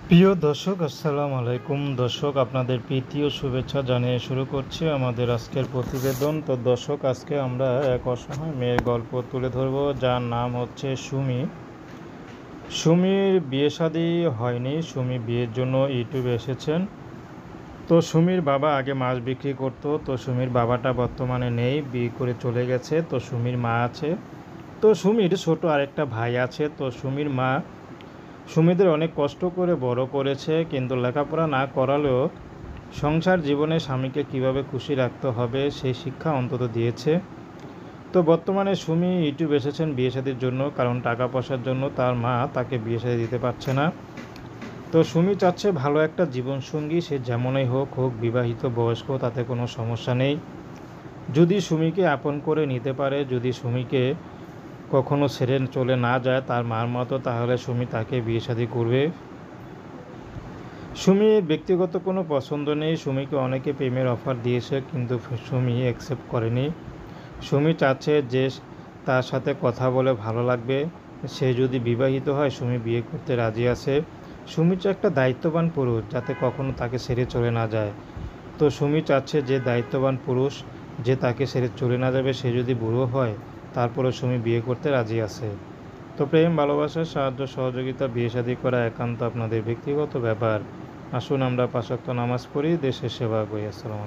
প্রিয় দর্শক, আসসালামু আলাইকুম। দর্শক, আপনাদের প্রীতি ও শুভেচ্ছা জানিয়ে শুরু করছি আমাদের আজকের প্রতিবেদন। তো দর্শক, আজকে আমরা এক অসহায় মেয়ের গল্প তুলে ধরব, যার নাম হচ্ছে সুমি। সুমির বিয়ে শাদী হয়নি। সুমি বিয়ের জন্য ইউটিউবে এসেছেন। তো সুমির বাবা আগে মাছ বিক্রি করতো। তো সুমির বাবাটা বর্তমানে নেই, বিয়ে করে চলে গেছে। তো সুমির মা আছে। তো সুমির ছোট আরেকটা ভাই আছে। তো সুমির মা সুমিদের অনেক কষ্ট করে বড় করেছে, কিন্তু লেখাপড়া না করালেও সংসার জীবনে স্বামীকে কিভাবে খুশি রাখতে হবে সেই শিক্ষা অন্তত দিয়েছে। তো বর্তমানে সুমি ইউটিউব এসেছেন বিয়ে শাদীর জন্য, কারণ টাকা পয়সার জন্য তার মা তাকে বিয়ে শাদী দিতে পারছে না। তো সুমি চাচ্ছে ভালো একটা জীবনসঙ্গী, সে যেমনই হোক হোক, বিবাহিত বয়স্ক, তাতে কোনো সমস্যা নেই। যদি সুমিকে আপন করে নিতে পারে, যদি সুমিকে কখনো ছেড়ে চলে না যায় তার মার মতো, তাহলে সুমি তাকে বিয়ে শাদী করবে। সুমির ব্যক্তিগত কোনো পছন্দ নেই। সুমিকে অনেকে প্রেমের অফার দিয়েছে, কিন্তু সুমি অ্যাকসেপ্ট করেনি। সুমি চাচ্ছে যে তার সাথে কথা বলে ভালো লাগবে। সে যদি বিবাহিত হয়, সুমি বিয়ে করতে রাজি আছে। সুমি চায় একটা দায়িত্ববান পুরুষ, যাতে কখনো তাকে ছেড়ে চলে না যায়। তো সুমি চাচ্ছে যে দায়িত্ববান পুরুষ, যে তাকে ছেড়ে চলে না যাবে, সে যদি বুড়ো হয় তারপরে সুমি বিয়ে করতে রাজি আছে। তো প্রেম, ভালোবাসা, সাহায্য সহযোগিতা, বিয়ে শাদী করা একান্ত আপনাদের ব্যক্তিগত ব্যাপার। আসুন আমরা ৫ ওয়াক্ত নামাজ পড়ি, দেশের সেবা করি। আসসালামু আলাইকুম।